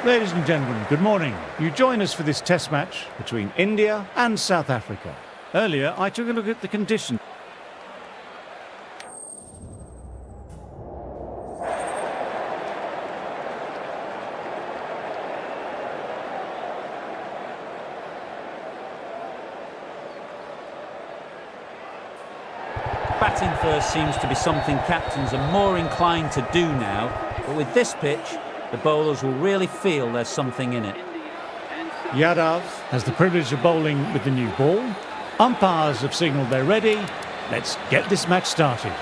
Ladies and gentlemen, good morning. You join us for this test match between India and South Africa. Earlier, I took a look at the conditions. Batting first seems to be something captains are more inclined to do now, but with this pitch, the bowlers will really feel there's something in it. Yadav has the privilege of bowling with the new ball. Umpires have signalled they're ready. Let's get this match started.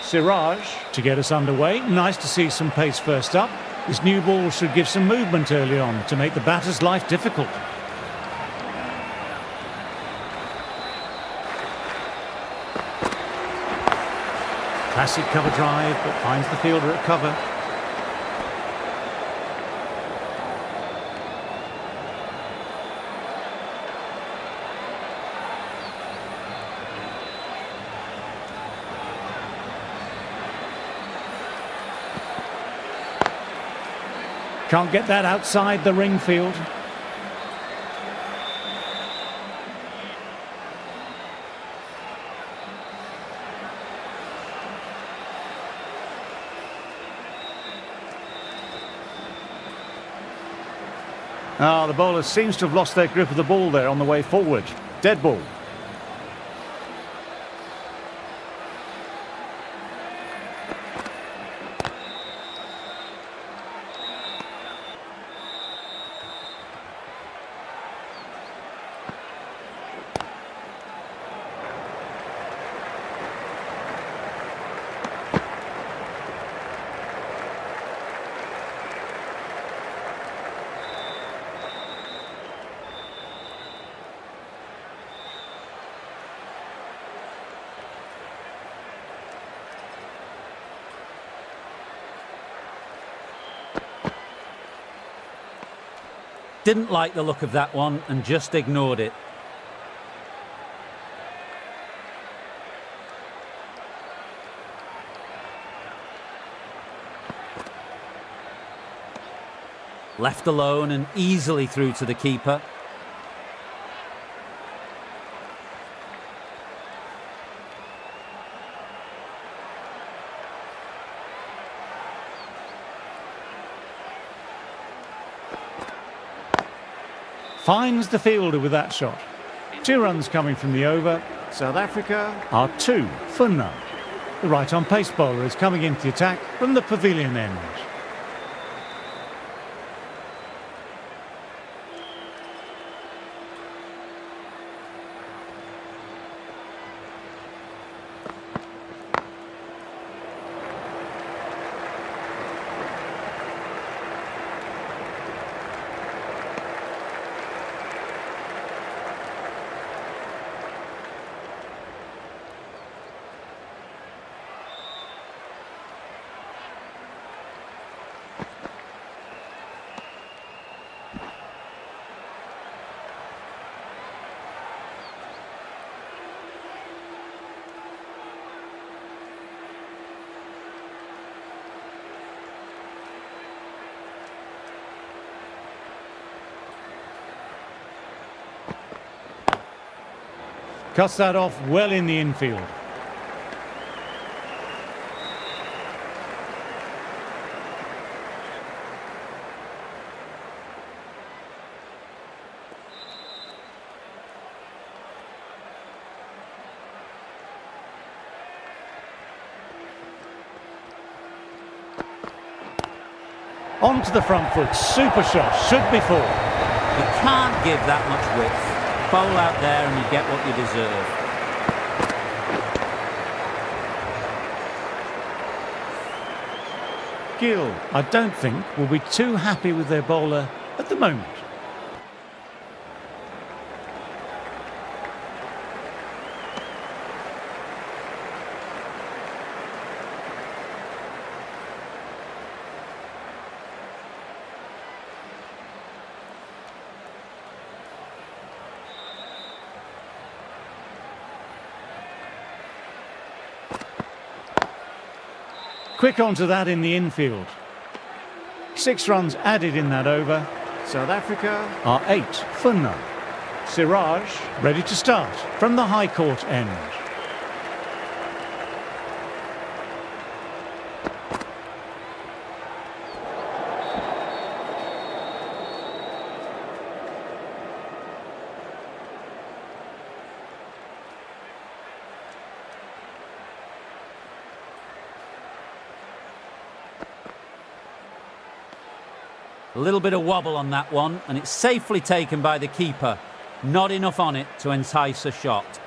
Siraj to get us underway. Nice to see some pace first up. This new ball should give some movement early on to make the batter's life difficult. Classic cover drive, but finds the fielder at cover. Can't get that outside the ring field. The bowler seems to have lost their grip of the ball there on the way forward. Dead ball. Didn't like the look of that one and just ignored it. Left alone and easily through to the keeper. Finds the fielder with that shot. 2 runs coming from the over. South Africa are 2 for none. The right-on pace bowler is coming into the attack from the pavilion end. Cuts that off well in the infield. Onto the front foot, super shot, should be 4. You can't give that much width. Bowl out there and you get what you deserve. Gill, I don't think, will be too happy with their bowler at the moment. Quick onto that in the infield. 6 runs added in that over. South Africa are 8 for none. Siraj ready to start from the high court end. A little bit of wobble on that one, and it's safely taken by the keeper. Not enough on it to entice a shot.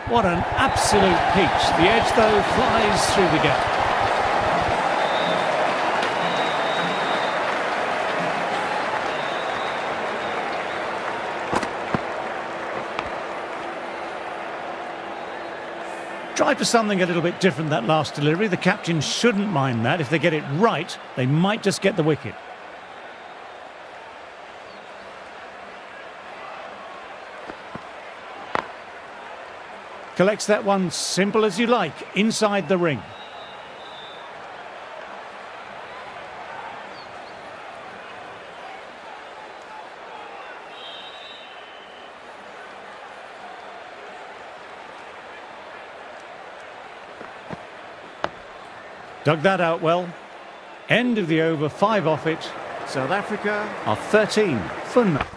What an absolute peach. The edge, though, flies through the gap. Try for something a little bit different that last delivery. The captain shouldn't mind that. If they get it right, they might just get the wicket. Collects that one simple as you like, inside the ring. Dug that out well. End of the over, 5 off it. South Africa are 13 for none.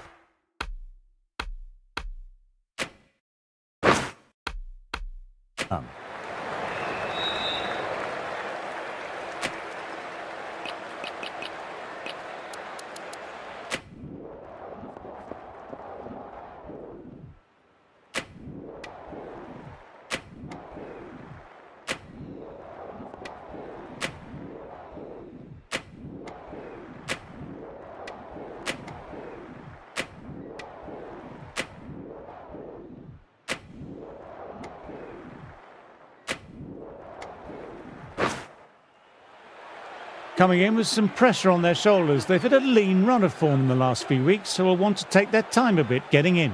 Coming in with some pressure on their shoulders. They've had a lean run of form in the last few weeks, so will want to take their time a bit getting in.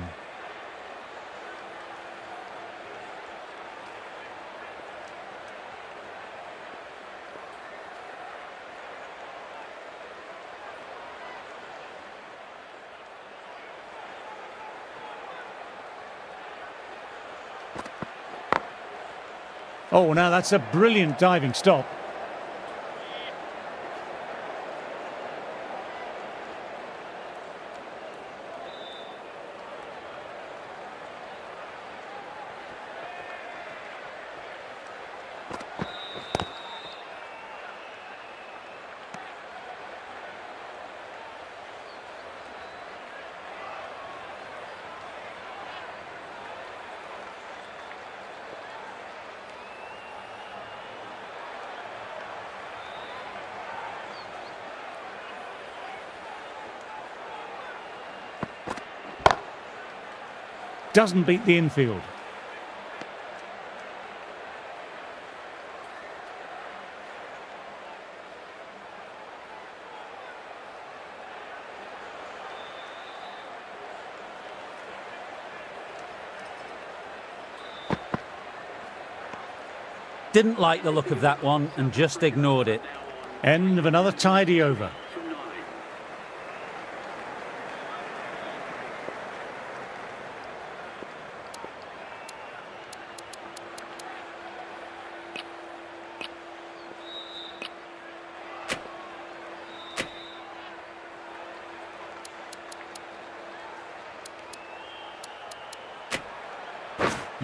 Oh, now that's a brilliant diving stop. Doesn't beat the infield. Didn't like the look of that one and just ignored it. End of another tidy over.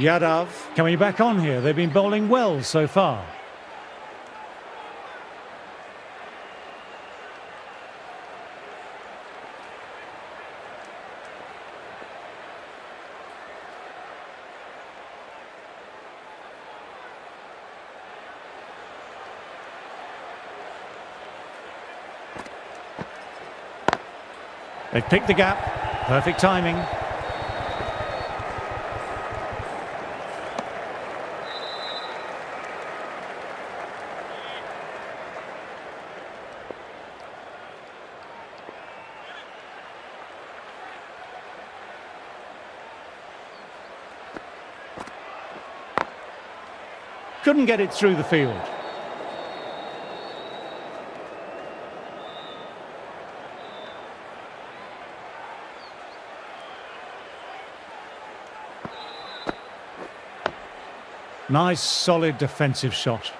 Yadav coming back on here. They've been bowling well so far. They've picked the gap. Perfect timing. Couldn't get it through the field. Nice, solid defensive shot.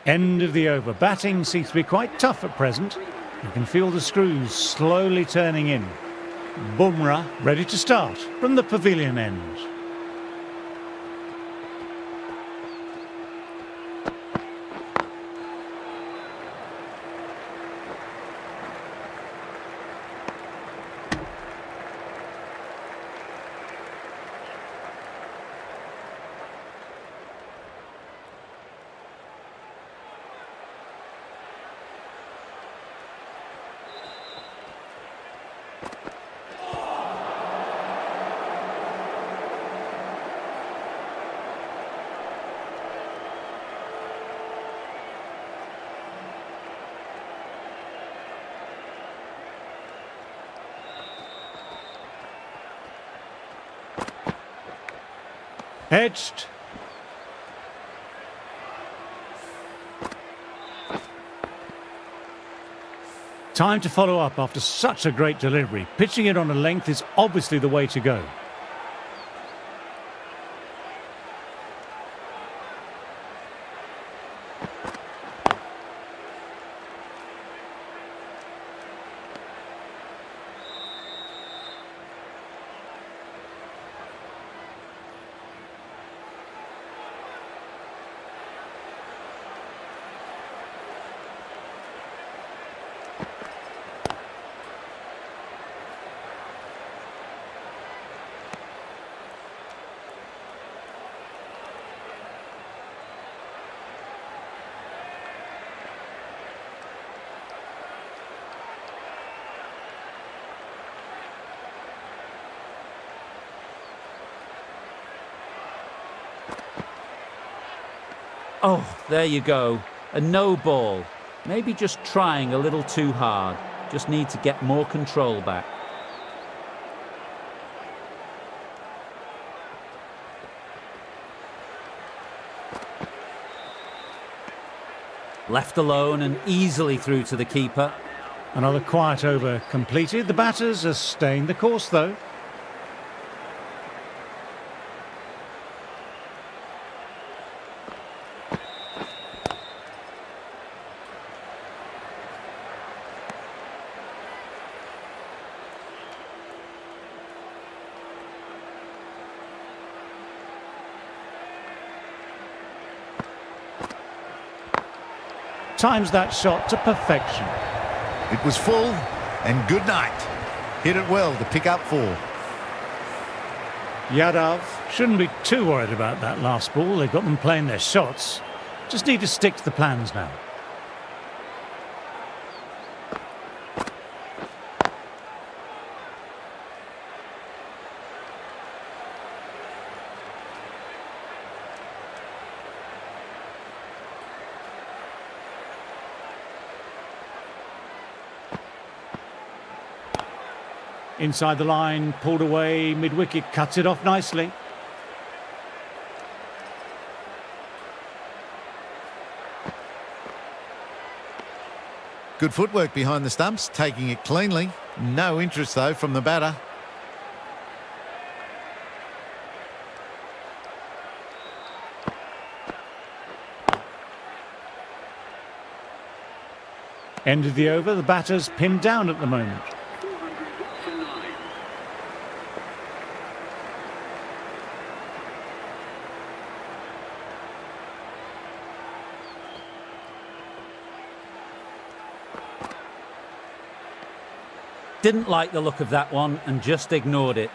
End of the over. Batting seems to be quite tough at present. You can feel the screws slowly turning in. Bumrah ready to start from the pavilion end. Edged. Time to follow up after such a great delivery. Pitching it on a length is obviously the way to go. Oh, there you go. A no ball. Maybe just trying a little too hard. Just need to get more control back. Left alone and easily through to the keeper. Another quiet over completed. The batters are staying the course though. Times that shot to perfection. It was full and good night. Hit it well to pick up 4. Yadav shouldn't be too worried about that last ball. They've got them playing their shots. Just need to stick to the plans now. Inside the line, pulled away, mid-wicket, cuts it off nicely. Good footwork behind the stumps, taking it cleanly. No interest, though, from the batter. End of the over, the batter's pinned down at the moment. Didn't like the look of that one and just ignored it.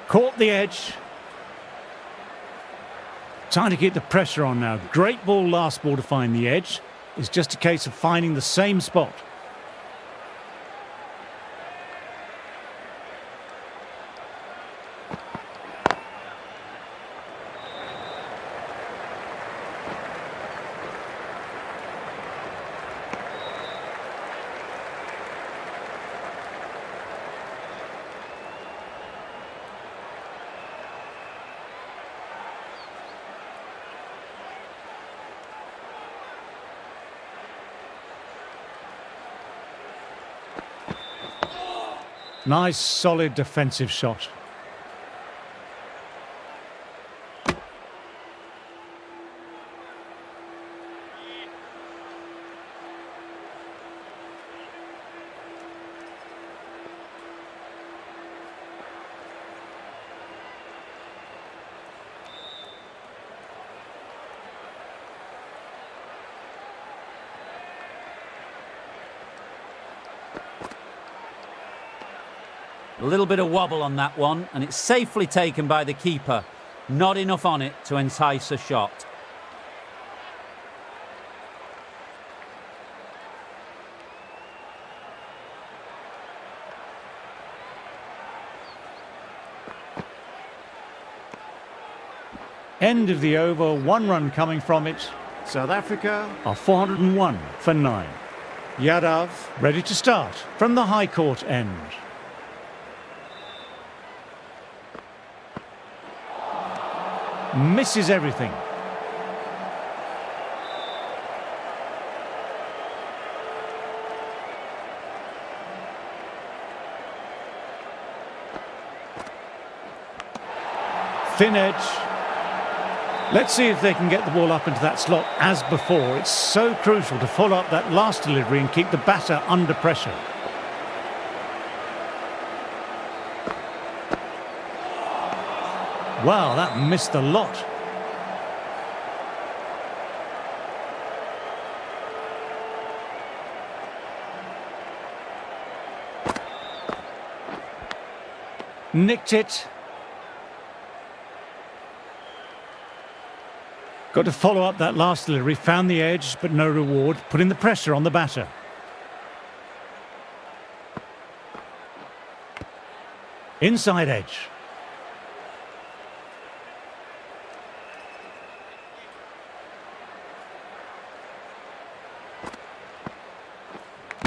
Caught the edge. Trying to keep the pressure on now. Great ball, last ball to find the edge. It's just a case of finding the same spot. Nice, solid defensive shot. A little bit of wobble on that one, and it's safely taken by the keeper. Not enough on it to entice a shot. End of the over, 1 run coming from it. South Africa are 401 for 9. Yadav ready to start from the high court end. Misses everything. Thin edge. Let's see if they can get the ball up into that slot as before. It's so crucial to follow up that last delivery and keep the batter under pressure. Wow, that missed a lot. Nicked it. Got to follow up that last delivery, found the edge, but no reward, putting the pressure on the batter. Inside edge.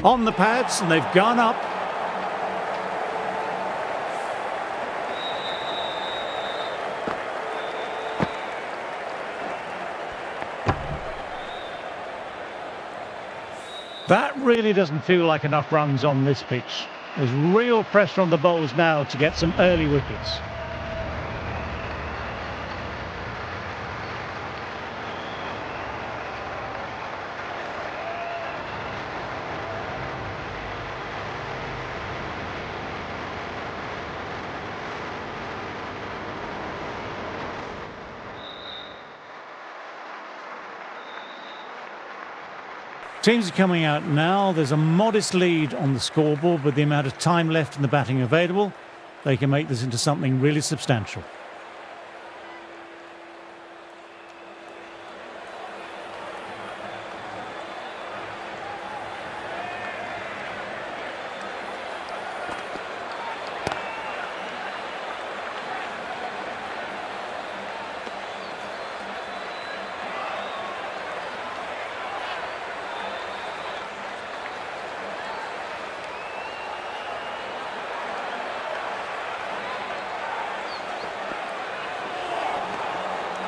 On the pads, and they've gone up. That really doesn't feel like enough runs on this pitch. There's real pressure on the bowlers now to get some early wickets. Teams are coming out now. There's a modest lead on the scoreboard, but the amount of time left in the batting available, they can make this into something really substantial.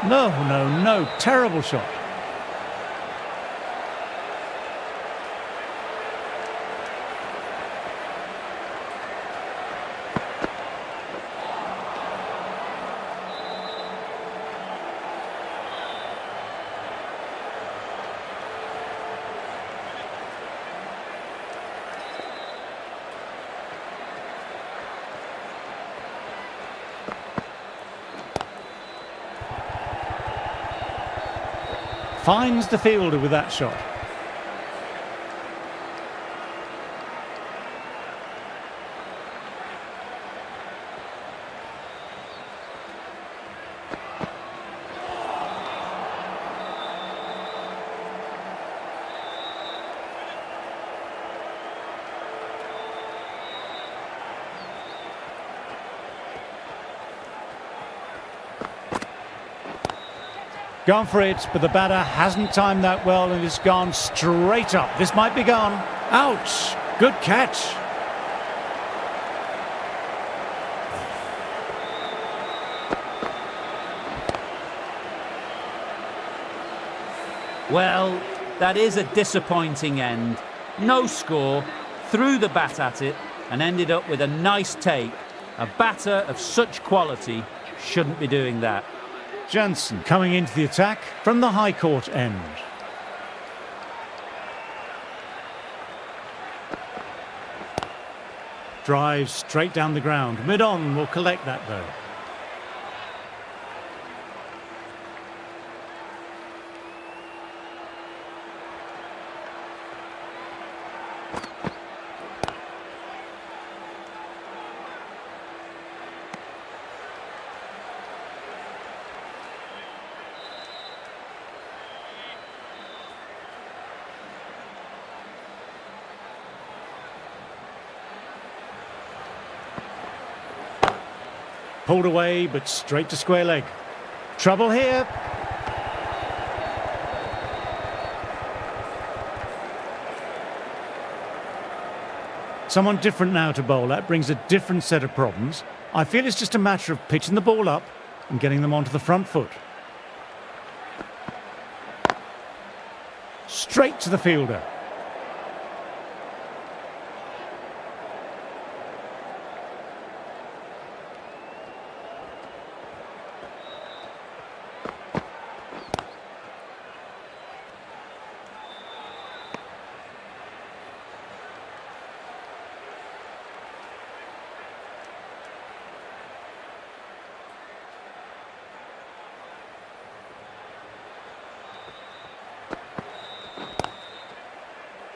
No, no, no. Terrible shot. Finds the fielder with that shot. Gone for it, but the batter hasn't timed that well and it's gone straight up. This might be gone. Ouch! Good catch. Well, that is a disappointing end. No score, threw the bat at it and ended up with a nice take. A batter of such quality shouldn't be doing that. Jansen coming into the attack from the high court end. Drives straight down the ground. Mid-on will collect that though. Pulled away, but straight to square leg. Trouble here. Someone different now to bowl. That brings a different set of problems. I feel it's just a matter of pitching the ball up and getting them onto the front foot. Straight to the fielder.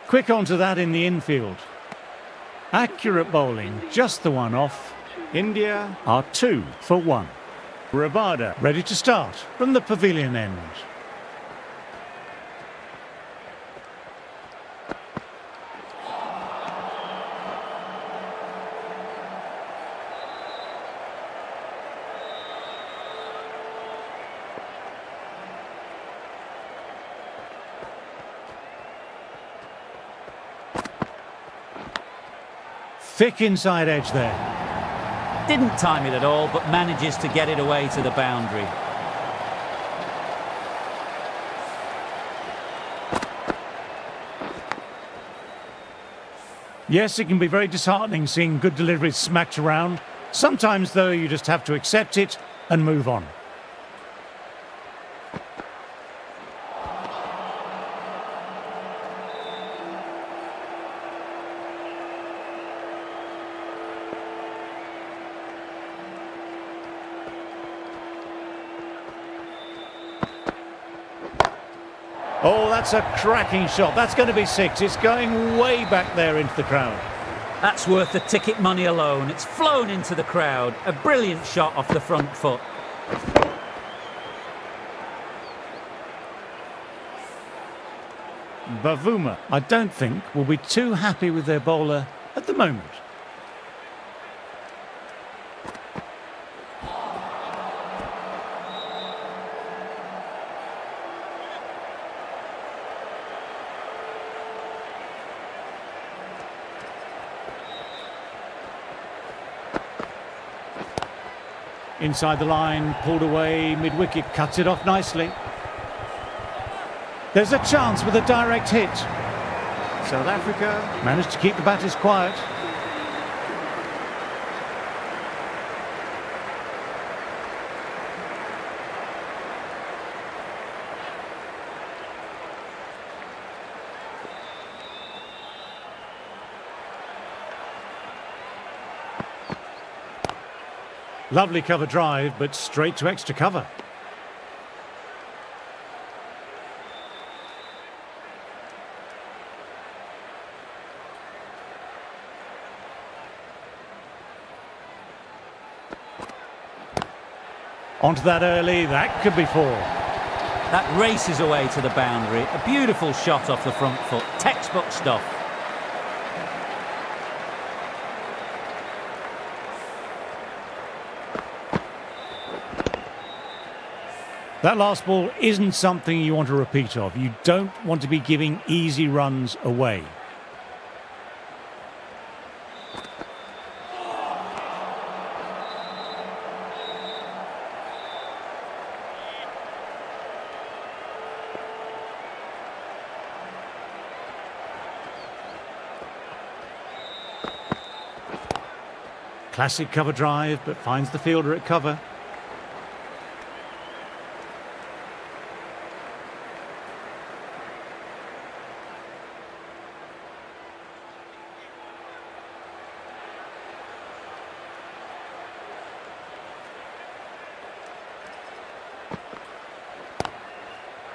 Quick onto that in the infield. Accurate bowling, just the one off. India are 2 for 1. Rabada ready to start from the pavilion end. Thick inside edge there. Didn't time it at all, but manages to get it away to the boundary. Yes, it can be very disheartening seeing good deliveries smacked around. Sometimes, though, you just have to accept it and move on. Oh, that's a cracking shot. That's going to be 6. It's going way back there into the crowd. That's worth the ticket money alone. It's flown into the crowd. A brilliant shot off the front foot. Bavuma, I don't think, will be too happy with their bowler at the moment. Inside the line, pulled away, mid-wicket, cuts it off nicely. There's a chance with a direct hit. South Africa managed to keep the batters quiet. Lovely cover drive, but straight to extra cover. Onto that early, that could be four. That races away to the boundary. A beautiful shot off the front foot. Textbook stuff. That last ball isn't something you want to repeat of. You don't want to be giving easy runs away. Classic cover drive, but finds the fielder at cover.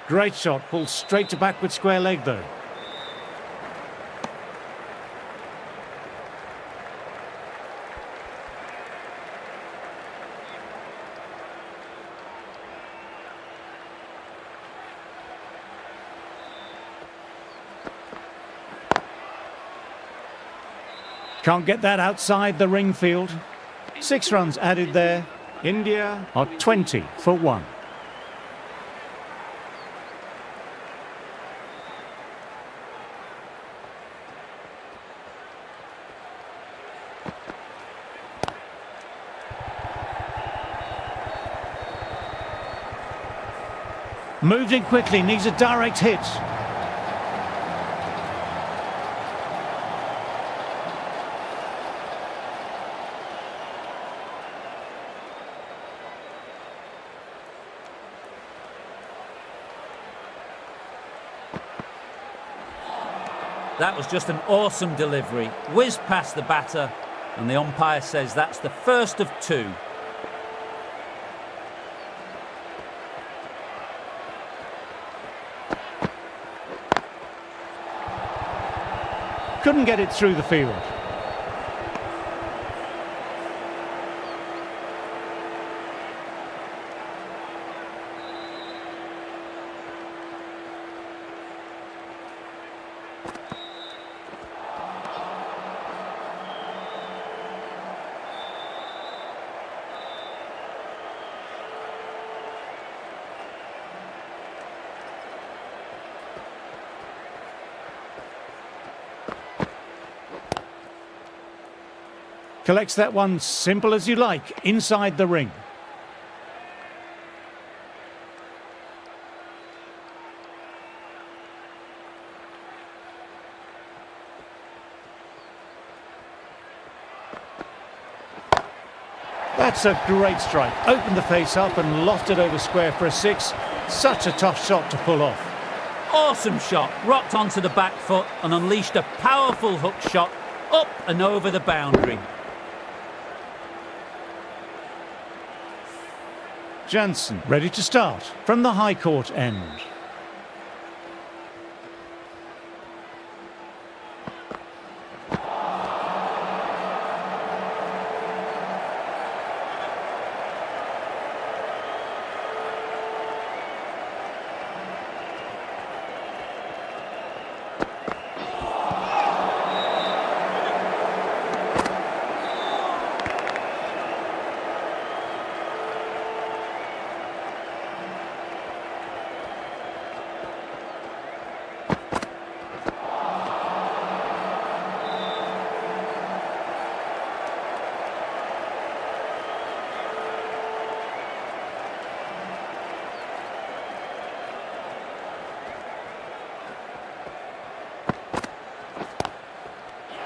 Great shot, pulled straight to backward square leg though. Can't get that outside the ring field. 6 runs added there. India are 20 for 1. Moved in quickly, needs a direct hit. That was just an awesome delivery. Whizzed past the batter, and the umpire says that's the first of 2. Couldn't get it through the field. Collects that one simple as you like, inside the ring. That's a great strike. Opened the face up and lofted over square for a 6. Such a tough shot to pull off. Awesome shot. Rocked onto the back foot and unleashed a powerful hook shot up and over the boundary. Jansen ready to start from the high court end.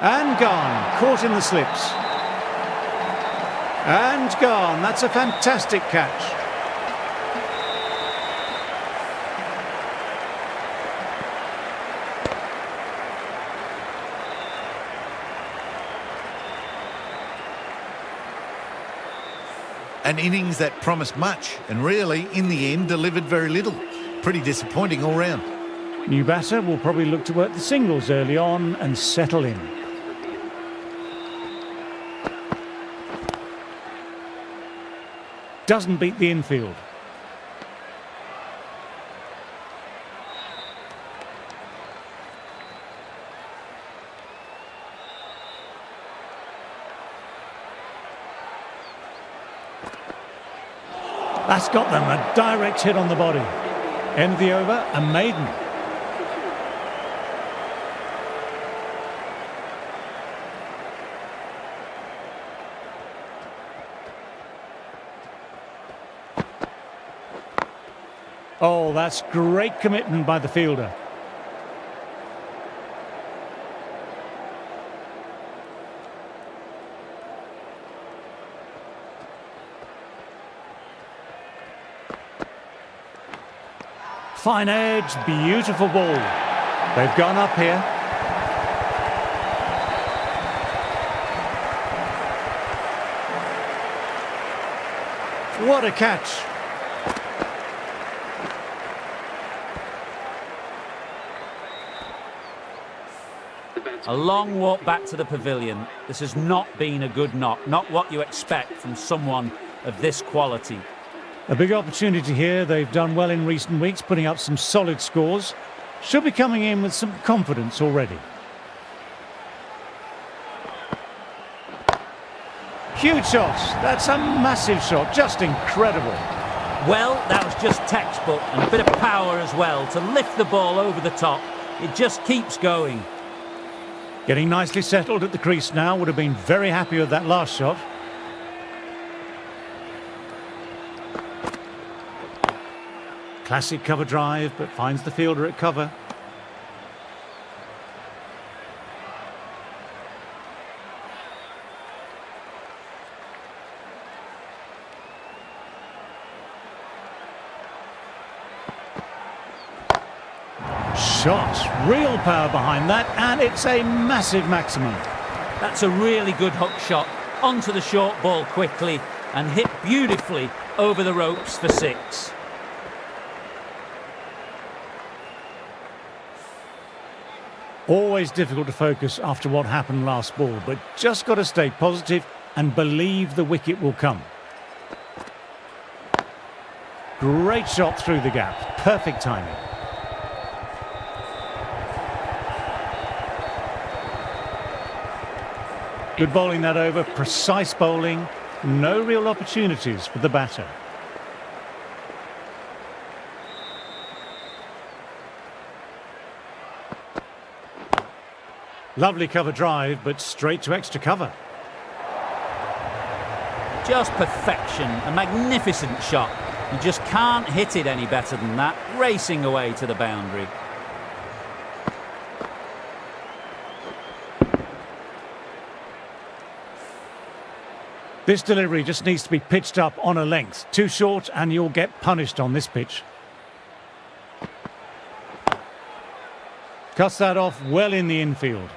And gone, caught in the slips. And gone, that's a fantastic catch. An innings that promised much and really, in the end, delivered very little. Pretty disappointing all round. New batter will probably look to work the singles early on and settle in. Doesn't beat the infield. That's got them, a direct hit on the body. End of the over, a maiden. Oh, that's great commitment by the fielder. Fine edge, beautiful ball. They've gone up here. What a catch. A long walk back to the pavilion. This has not been a good knock, not what you expect from someone of this quality. A big opportunity here. They've done well in recent weeks, putting up some solid scores. Should be coming in with some confidence already. Huge shots. That's a massive shot. Just incredible. Well, that was just textbook and a bit of power as well to lift the ball over the top. It just keeps going. Getting nicely settled at the crease now. Would have been very happy with that last shot. Classic cover drive, but finds the fielder at cover. Shot, real power behind that, and it's a massive maximum. That's a really good hook shot onto the short ball quickly and hit beautifully over the ropes for 6. Always difficult to focus after what happened last ball, but just got to stay positive and believe the wicket will come. Great shot through the gap, perfect timing. Good bowling that over, precise bowling, no real opportunities for the batter. Lovely cover drive, but straight to extra cover. Just perfection, a magnificent shot. You just can't hit it any better than that, racing away to the boundary. This delivery just needs to be pitched up on a length. Too short and you'll get punished on this pitch. Cuts that off well in the infield.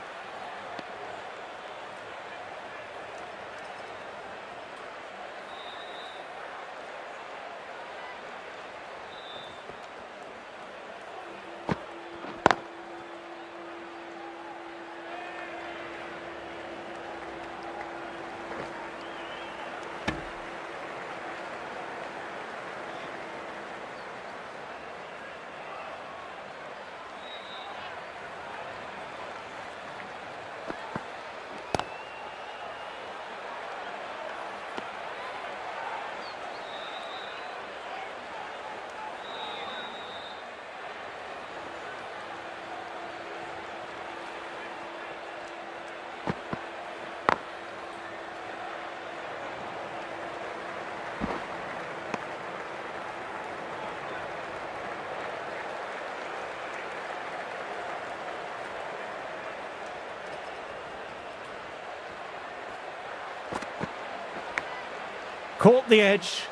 Caught the edge.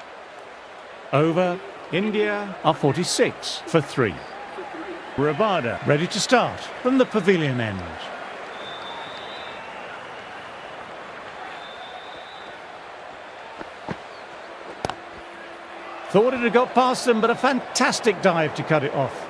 Over. India are 46 for 3. Rabada ready to start from the pavilion end. Thought it had got past them, but a fantastic dive to cut it off.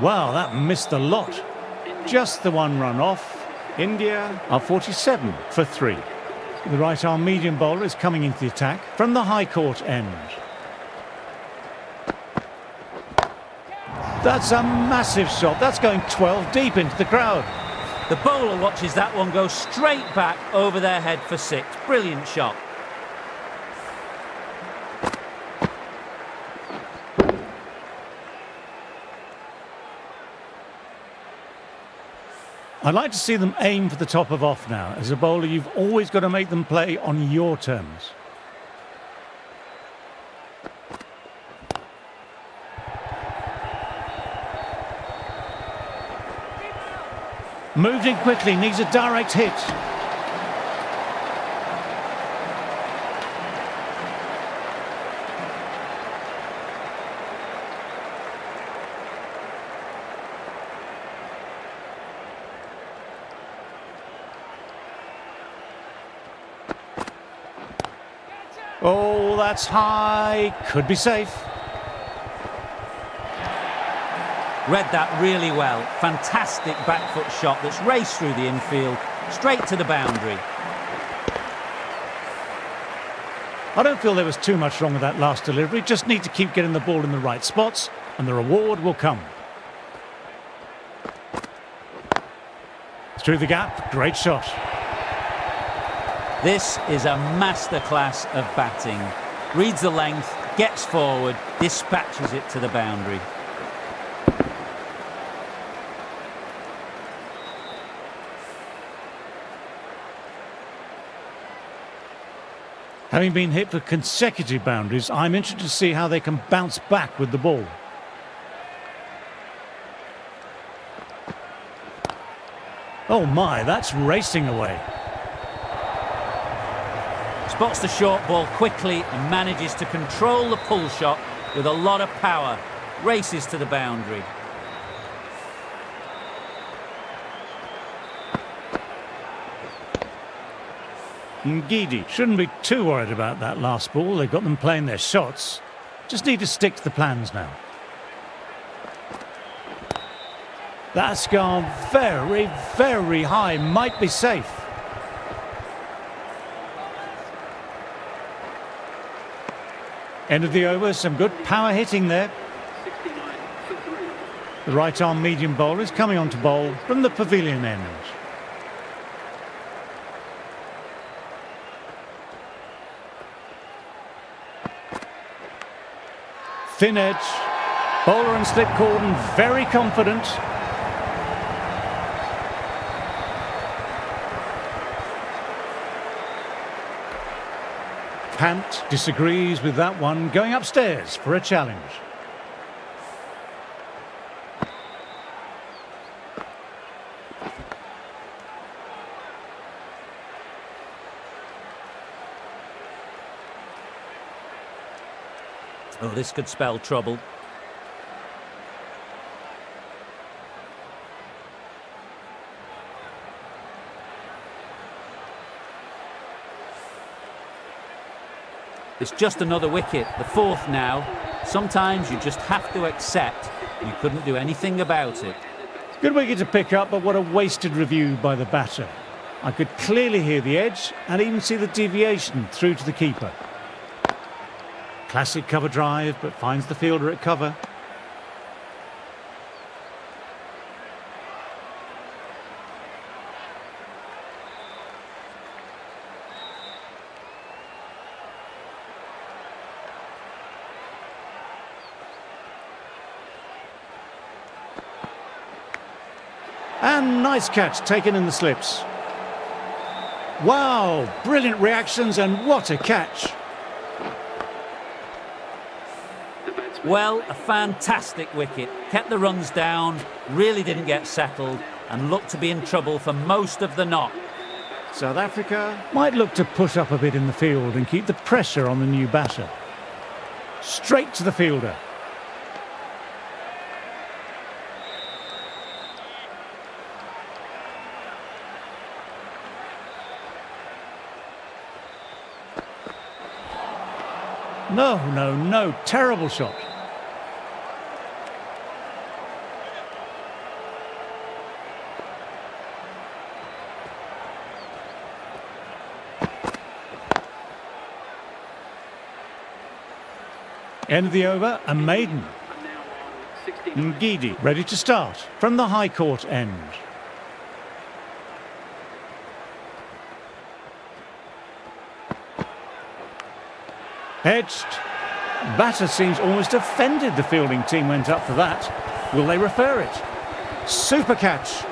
Wow, that missed a lot. Just the one run off. India are 47 for 3. The right arm medium bowler is coming into the attack from the high court end. That's a massive shot. That's going 12 deep into the crowd. The bowler watches that one go straight back over their head for 6. Brilliant shot. I'd like to see them aim for the top of off now. As a bowler, you've always got to make them play on your terms. Moved in quickly, needs a direct hit. Oh, that's high. Could be safe. Read that really well. Fantastic back foot shot that's raced through the infield, straight to the boundary. I don't feel there was too much wrong with that last delivery. Just need to keep getting the ball in the right spots, and the reward will come. Through the gap, great shot. This is a masterclass of batting. Reads the length, gets forward, dispatches it to the boundary. Having been hit for consecutive boundaries, I'm interested to see how they can bounce back with the ball. Oh my, that's racing away. Spots the short ball quickly and manages to control the pull shot with a lot of power. Races to the boundary. Ngidi shouldn't be too worried about that last ball. They've got them playing their shots. Just need to stick to the plans now. That's gone very, very high. Might be safe. End of the over. Some good power hitting there. The right arm medium bowler is coming on to bowl from the pavilion end. Thin edge, bowler and slip cordon, very confident. Pant disagrees with that one, going upstairs for a challenge. Oh, this could spell trouble. It's just another wicket, the fourth now. Sometimes you just have to accept you couldn't do anything about it. Good wicket to pick up, but what a wasted review by the batter. I could clearly hear the edge and even see the deviation through to the keeper. Classic cover drive, but finds the fielder at cover. And nice catch taken in the slips. Wow, brilliant reactions and what a catch. Well, a fantastic wicket. Kept the runs down, really didn't get settled and looked to be in trouble for most of the knock. South Africa might look to push up a bit in the field and keep the pressure on the new batter. Straight to the fielder. No, terrible shot. End of the over, a maiden. Ngidi ready to start from the High Court end. Edged. Batter seems almost offended the fielding team went up for that. Will they refer it? Super catch.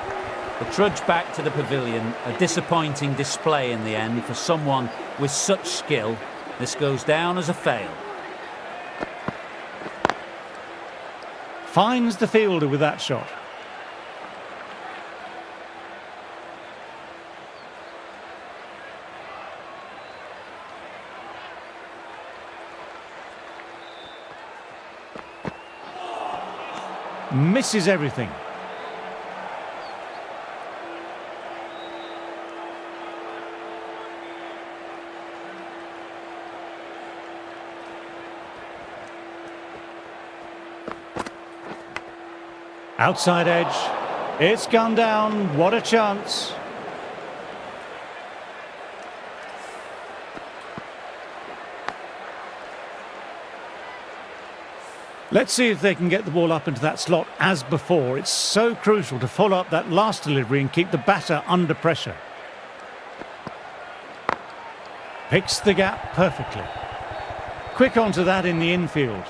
The trudge back to the pavilion, a disappointing display in the end for someone with such skill. This goes down as a fail. Finds the fielder with that shot. Misses everything. Outside edge. It's gone down. What a chance. Let's see if they can get the ball up into that slot as before. It's so crucial to follow up that last delivery and keep the batter under pressure. Picks the gap perfectly. Quick onto that in the infield.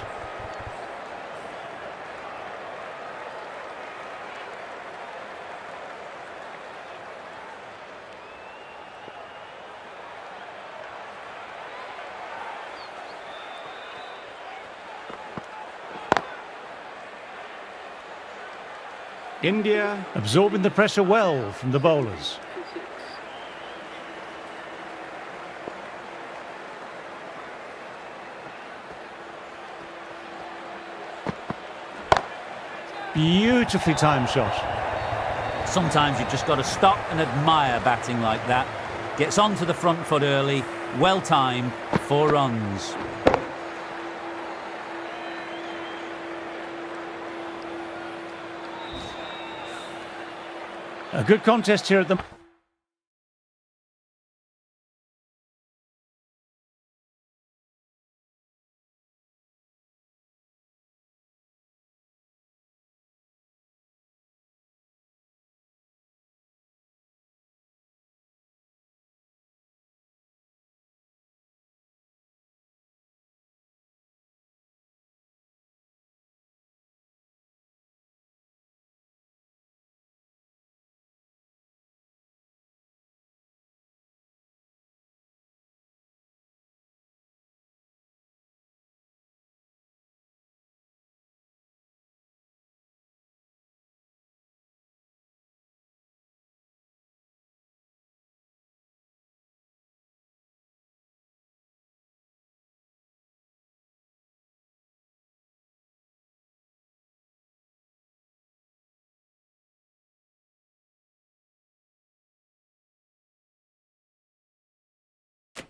India absorbing the pressure well from the bowlers. Beautifully timed shot. Sometimes you've just got to stop and admire batting like that. Gets onto the front foot early, well timed, 4 runs. A good contest here at the...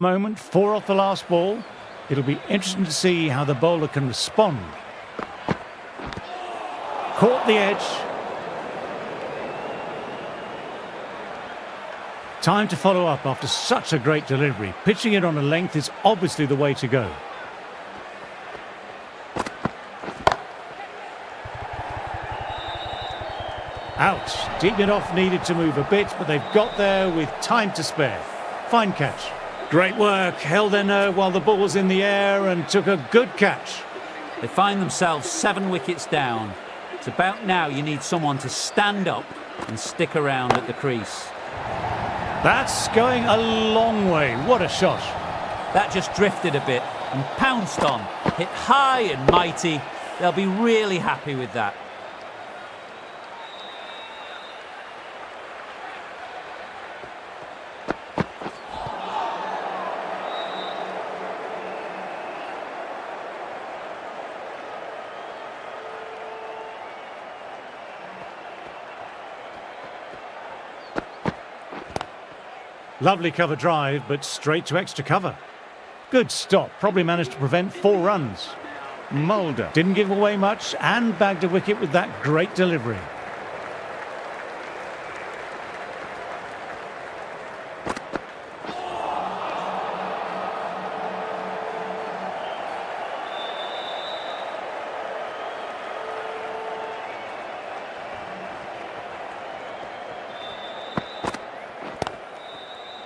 Moment, 4 off the last ball. It'll be interesting to see how the bowler can respond. Caught the edge. Time to follow up after such a great delivery. Pitching it on a length is obviously the way to go. Out. Deep it off, needed to move a bit, but they've got there with time to spare. Fine catch. Great work. Held their nerve while the ball was in the air and took a good catch. They find themselves 7 wickets down. It's about now you need someone to stand up and stick around at the crease. That's going a long way. What a shot. That just drifted a bit and pounced on. Hit high and mighty. They'll be really happy with that. Lovely cover drive, but straight to extra cover. Good stop, probably managed to prevent 4 runs. Mulder didn't give away much and bagged a wicket with that great delivery.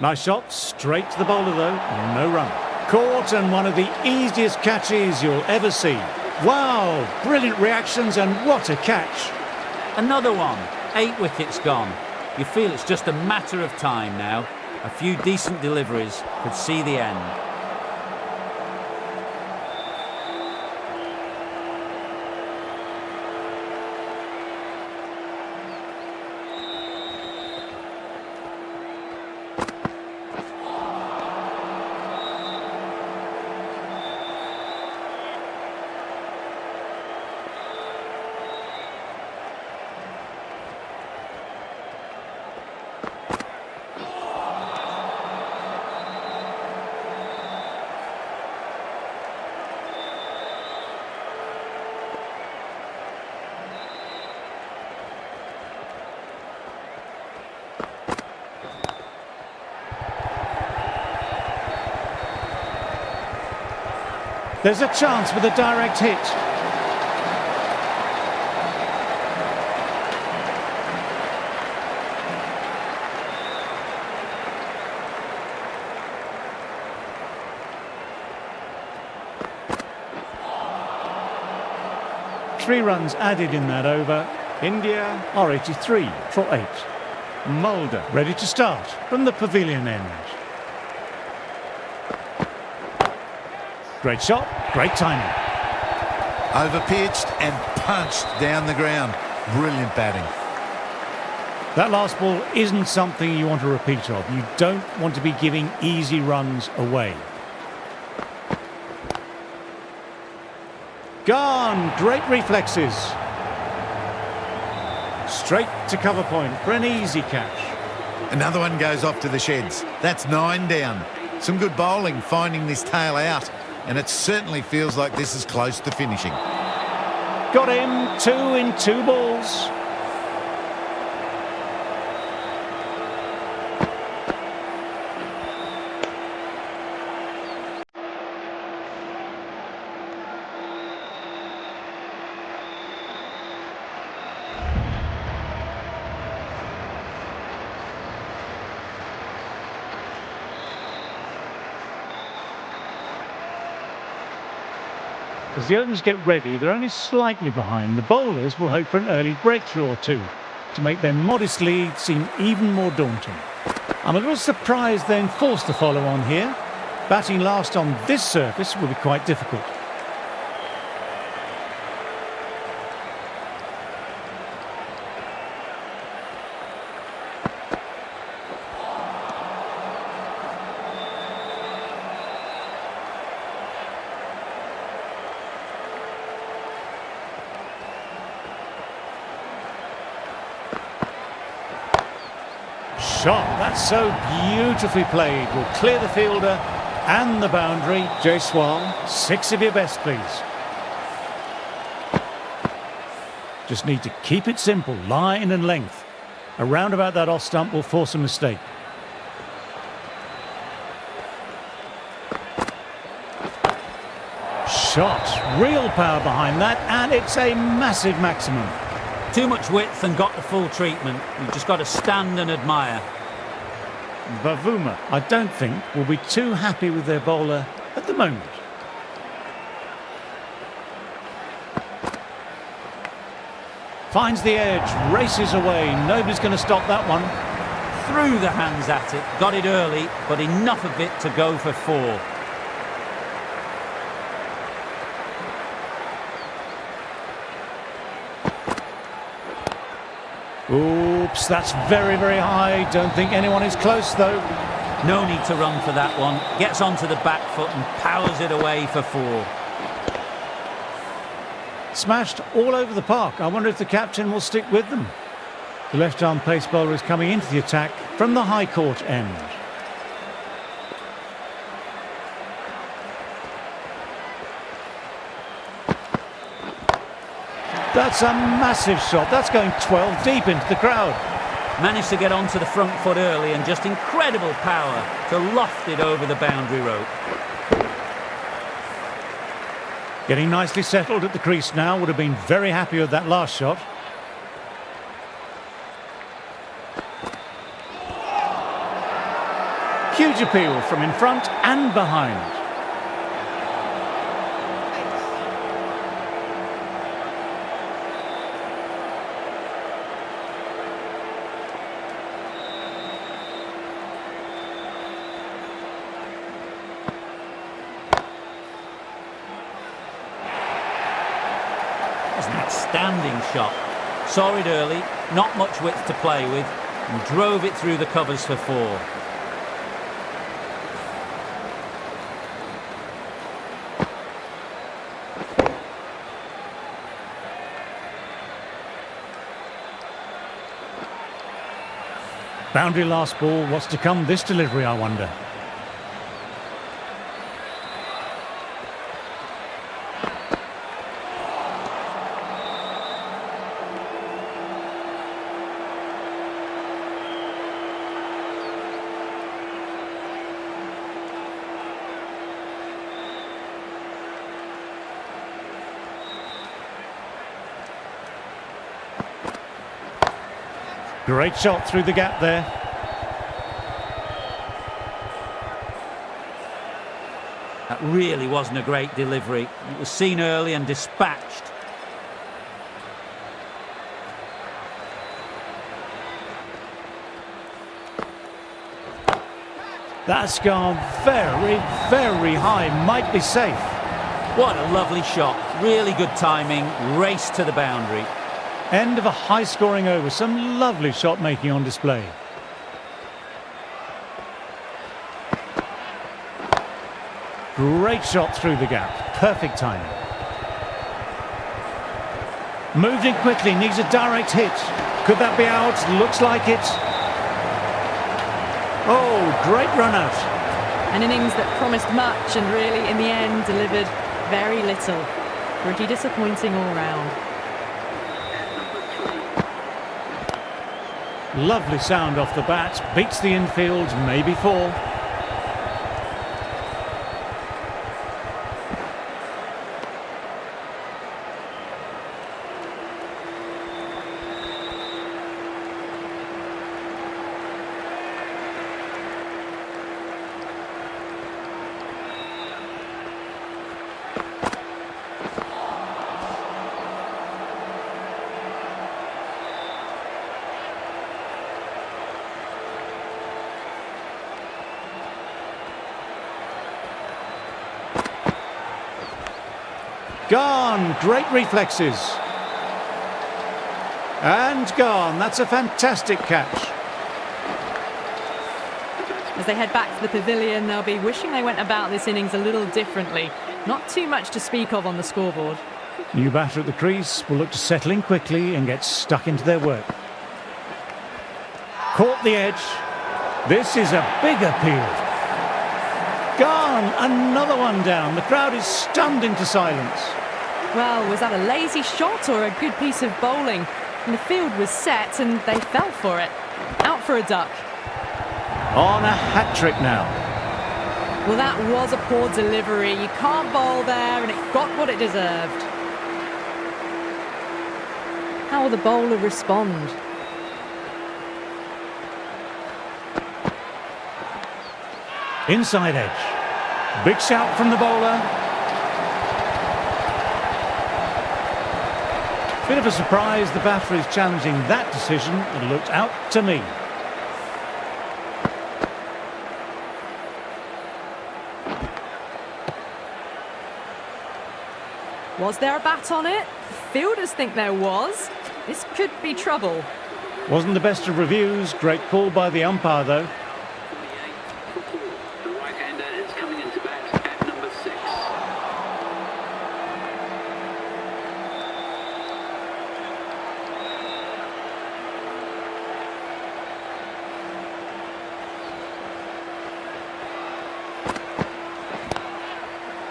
Nice shot, straight to the bowler though, no run. Caught and one of the easiest catches you'll ever see. Wow, brilliant reactions and what a catch. Another one, 8 wickets gone. You feel it's just a matter of time now. A few decent deliveries could see the end. There's a chance with a direct hit. Three runs added in that over. India are 83 for 8. Mulder ready to start from the pavilion end. Great shot, great timing. Overpitched and punched down the ground. Brilliant batting. That last ball isn't something you want to repeat of. You don't want to be giving easy runs away. Gone, great reflexes. Straight to cover point for an easy catch. Another one goes off to the sheds. That's 9 down. Some good bowling finding this tail out. And it certainly feels like this is close to finishing. Got him, 2 in 2 balls. As the openers get ready, they're only slightly behind. The bowlers will hope for an early breakthrough or two to make their modest lead seem even more daunting. I'm a little surprised they're forced to follow on here. Batting last on this surface will be quite difficult. Shot, that's so beautifully played, will clear the fielder And the boundary. Jaiswal, 6 of your best, please. Just need to keep it simple, line and length. Around about that off stump will force a mistake. Shot, real power behind that, and it's a massive maximum. Too much width and got the full treatment. You've just got to stand and admire. Bavuma, I don't think, will be too happy with their bowler at the moment. Finds the edge, races away, nobody's going to stop that one. Threw the hands at it, got it early, but enough of it to go for 4. Oops, that's very, very high. Don't think anyone is close, though. No need to run for that one. Gets onto the back foot and powers it away for 4. Smashed all over the park. I wonder if the captain will stick with them. The left-arm pace bowler is coming into the attack from the high court end. That's a massive shot. That's going 12 deep into the crowd. Managed to get onto the front foot early and just incredible power to loft it over the boundary rope. Getting nicely settled at the crease now. Would have been very happy with that last shot. Huge appeal from in front and behind. An outstanding shot. Saw it early, not much width to play with, and drove it through the covers for 4. Boundary last ball. What's to come this delivery, I wonder? Great shot through the gap there. That really wasn't a great delivery. It was seen early and dispatched. That's gone very, very high. Might be safe. What a lovely shot. Really good timing. Race to the boundary. End of a high-scoring over. Some lovely shot-making on display. Great shot through the gap. Perfect timing. Moved in quickly. Needs a direct hit. Could that be out? Looks like it. Oh, great run out. An innings that promised much and really, in the end, delivered very little. Pretty disappointing all round. Lovely sound off the bat. Beats the infield, maybe 4. Gone. Great reflexes. And gone. That's a fantastic catch. As they head back to the pavilion, they'll be wishing they went about this innings a little differently. Not too much to speak of on the scoreboard. New batter at the crease will look to settle in quickly and get stuck into their work. Caught the edge. This is a big appeal. Gone. one, another one down. The crowd is stunned into silence. Well, was that a lazy shot or a good piece of bowling? And the field was set and they fell for it. Out for a duck. On a hat-trick now. Well, that was a poor delivery. You can't bowl there and it got what it deserved. How will the bowler respond? Inside edge. Big shout from the bowler. Bit of a surprise, the batter is challenging that decision. It looked out to me. Was there a bat on it? The fielders think there was. This could be trouble. Wasn't the best of reviews. Great call by the umpire, though. The right-hander is coming into bat at number 6.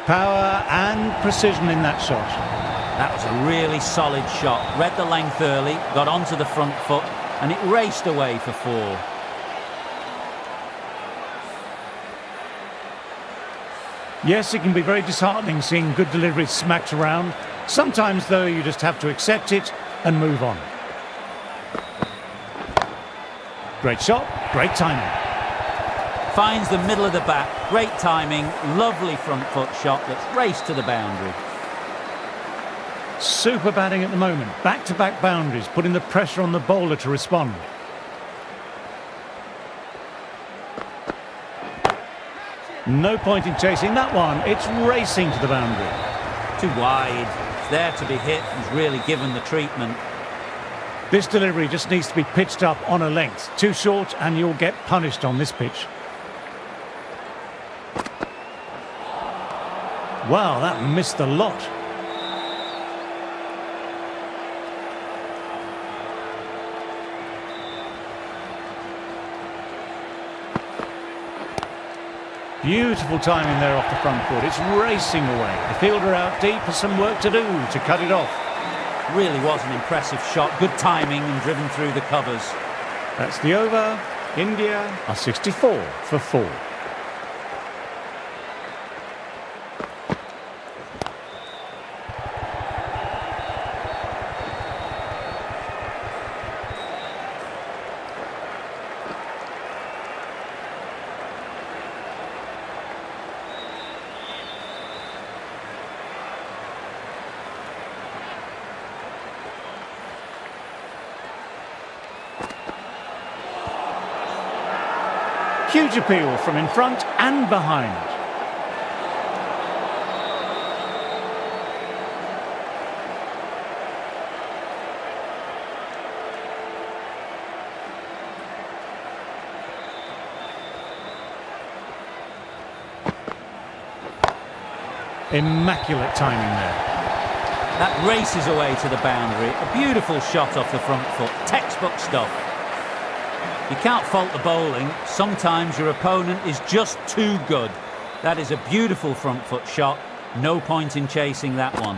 Power and precision in that shot. That was a really solid shot. Read the length early, got onto the front foot, and it raced away for 4. Yes, it can be very disheartening seeing good deliveries smacked around. Sometimes, though, you just have to accept it and move on. Great shot, great timing. Finds the middle of the bat. Great timing. Lovely front foot shot that's raced to the boundary. Super batting at the moment. Back-to-back boundaries, putting the pressure on the bowler to respond. No point in chasing that one. It's racing to the boundary. Too wide. It's there to be hit. He's really given the treatment. This delivery just needs to be pitched up on a length. Too short and you'll get punished on this pitch. Wow, that missed the lot. Beautiful timing there off the front foot. It's racing away. The fielder out deep has some work to do to cut it off. Really was an impressive shot. Good timing and driven through the covers. That's the over. India are 64 for 4. Huge appeal from in front and behind. Immaculate timing there. That races away to the boundary. A beautiful shot off the front foot. Textbook stuff. You can't fault the bowling. Sometimes your opponent is just too good. That is a beautiful front foot shot. No point in chasing that one.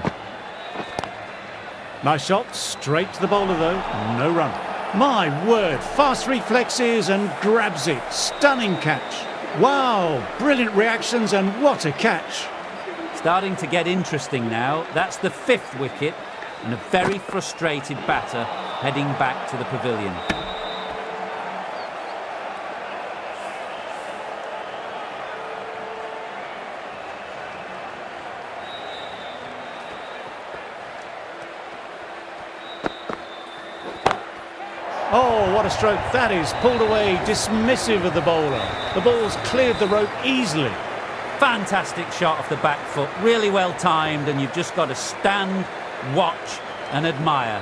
Nice shot, straight to the bowler though. No run. My word, fast reflexes and grabs it. Stunning catch. Wow, brilliant reactions and what a catch. Starting to get interesting now. That's the 5th wicket and a very frustrated batter heading back to the pavilion. Oh, what a stroke that is. Pulled away, dismissive of the bowler. The ball's cleared the rope easily. Fantastic shot off the back foot. Really well timed, and you've just got to stand, watch and admire.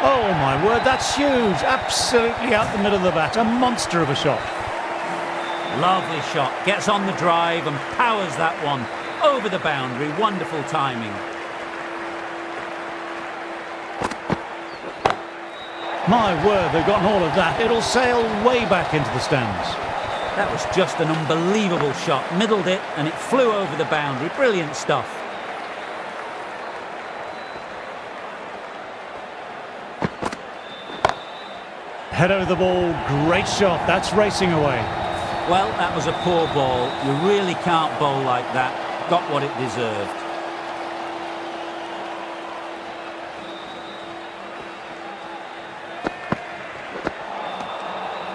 Oh my word, that's huge. Absolutely out the middle of the bat. A monster of a shot. Lovely shot. Gets on the drive and powers that one over the boundary. Wonderful timing. My word, they've gotten all of that. It'll sail way back into the stands. That was just an unbelievable shot. Middled it and it flew over the boundary. Brilliant stuff. Head over the ball, great shot. That's racing away. Well, that was a poor ball. You really can't bowl like that. Got what it deserved.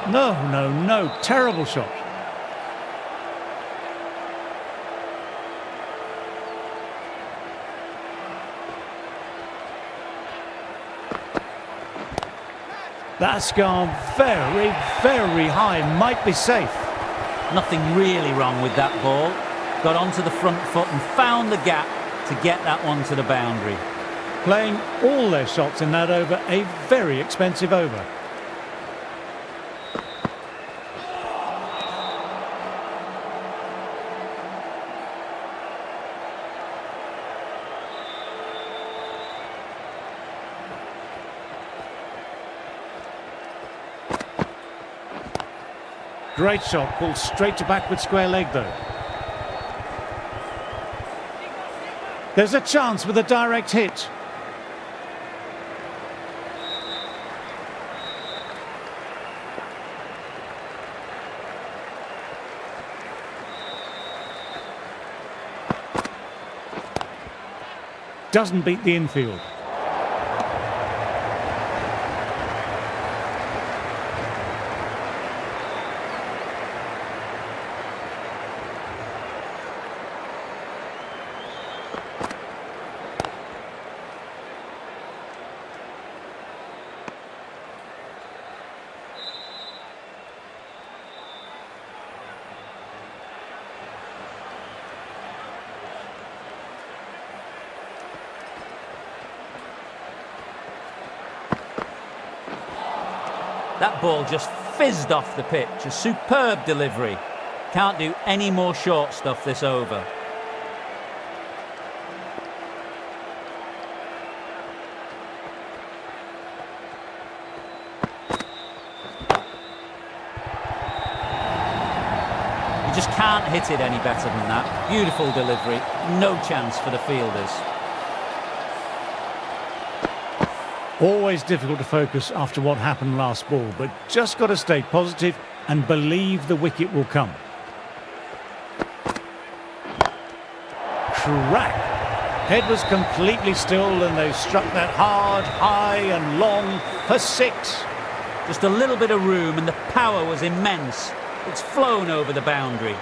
No. Terrible shot. That's gone very, very high. Might be safe. Nothing really wrong with that ball. Got onto the front foot and found the gap to get that one to the boundary. Playing all their shots in that over, a very expensive over. Great shot, pulled straight to backward square leg though. There's a chance with a direct hit. Doesn't beat the infield. That ball just fizzed off the pitch. A superb delivery. Can't do any more short stuff this over. You just can't hit it any better than that. Beautiful delivery. No chance for the fielders. Always difficult to focus after what happened last ball, but just got to stay positive and believe the wicket will come. Crack! Head was completely still and they struck that hard, high and long for 6. Just a little bit of room and the power was immense. It's flown over the boundary.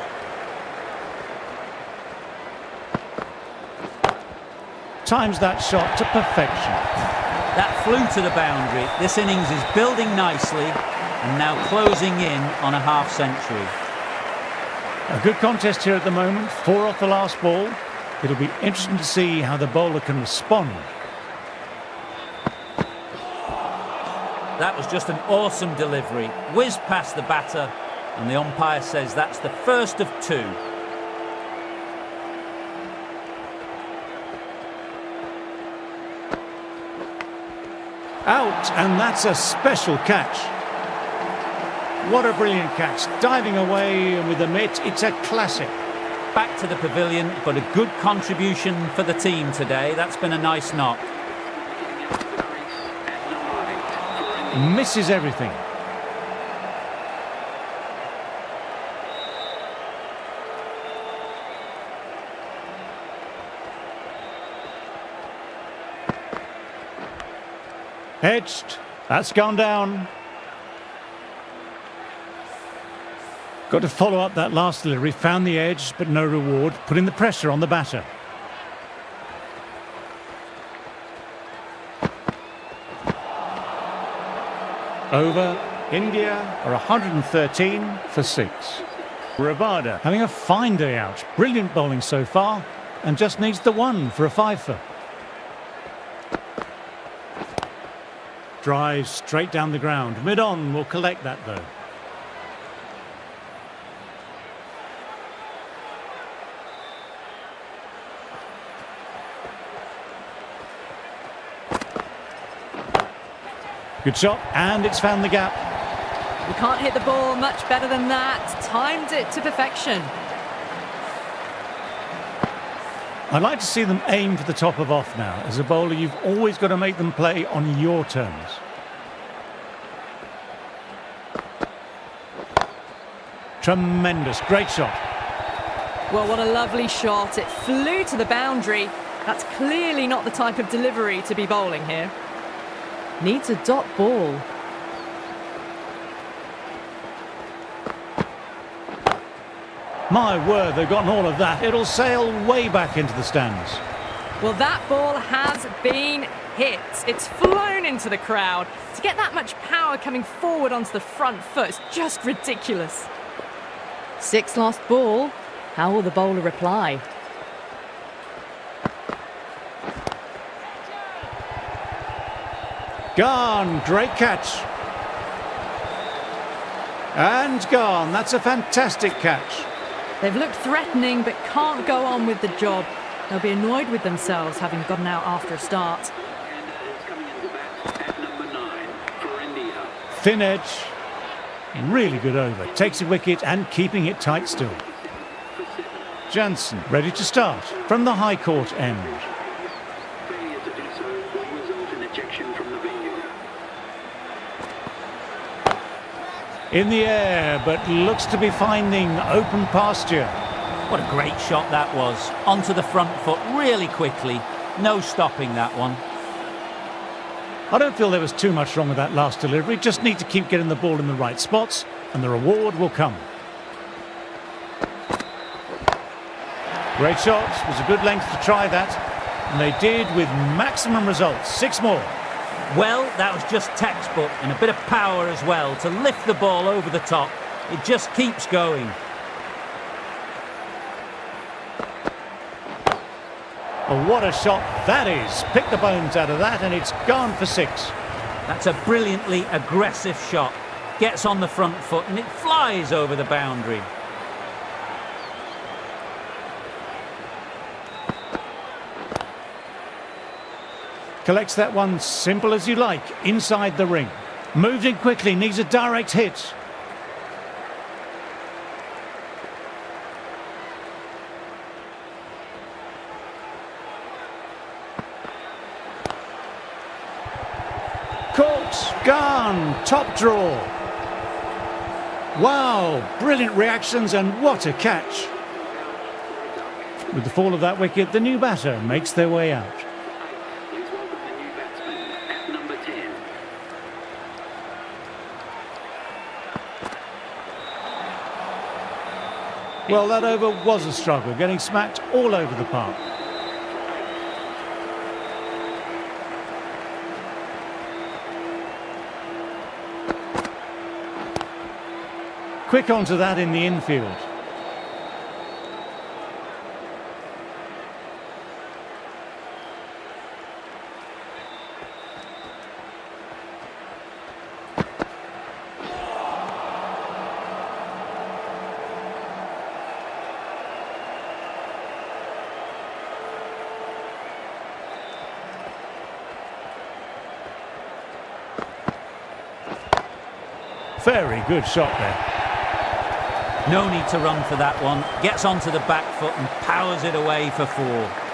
Times that shot to perfection. That flew to the boundary. This innings is building nicely and now closing in on a half century. A good contest here at the moment. 4 off the last ball. It'll be interesting to see how the bowler can respond. That was just an awesome delivery. Whizzed past the batter and the umpire says that's the first of 2. Out, and that's a special catch. What a brilliant catch. Diving away and with the mitt, it's a classic. Back to the pavilion, but a good contribution for the team today. That's been a nice knock. Misses everything. Edged. That's gone down. Got to follow up that last delivery. Found the edge, but no reward. Putting the pressure on the batter. Over. India are 113 for 6. Rabada having a fine day out. Brilliant bowling so far, and just needs the 1 for a 5-for. Drives straight down the ground. Mid-on will collect that though. Good shot, and it's found the gap. You can't hit the ball much better than that. Timed it to perfection. I'd like to see them aim for the top of off now. As a bowler, you've always got to make them play on your terms. Tremendous, great shot. Well, what a lovely shot. It flew to the boundary. That's clearly not the type of delivery to be bowling here. Needs a dot ball. My word, they've gotten all of that. It'll sail way back into the stands. Well, that ball has been hit. It's flown into the crowd. To get that much power coming forward onto the front foot is just ridiculous. 6 lost ball. How will the bowler reply? Gone, great catch. And gone, that's a fantastic catch. They've looked threatening but can't go on with the job. They'll be annoyed with themselves having gotten out after a start. Is coming into bat at number 9 for India. Thin edge, really good over. Takes a wicket and keeping it tight still. Jansen ready to start from the high court end. Failure to do so will result in ejection from the venue. In the air, but looks to be finding open pasture. What a great shot that was. Onto the front foot really quickly. No stopping that one. I don't feel there was too much wrong with that last delivery. Just need to keep getting the ball in the right spots and the reward will come. Great shot. It was a good length to try that. And they did with maximum results. 6 more. Well, that was just textbook and a bit of power as well to lift the ball over the top. It just keeps going. Oh, what a shot that is. Pick the bones out of that and it's gone for 6. That's a brilliantly aggressive shot. Gets on the front foot and it flies over the boundary. Collects that one simple as you like, inside the ring. Moves in quickly, needs a direct hit. Caught, gone, top draw. Wow, brilliant reactions and what a catch. With the fall of that wicket, the new batter makes their way out. Please welcome the new batsman at number 10. Well, that over was a struggle, getting smacked all over the park. Quick onto that in the infield. Very good shot there. No need to run for that one. Gets onto the back foot and powers it away for 4.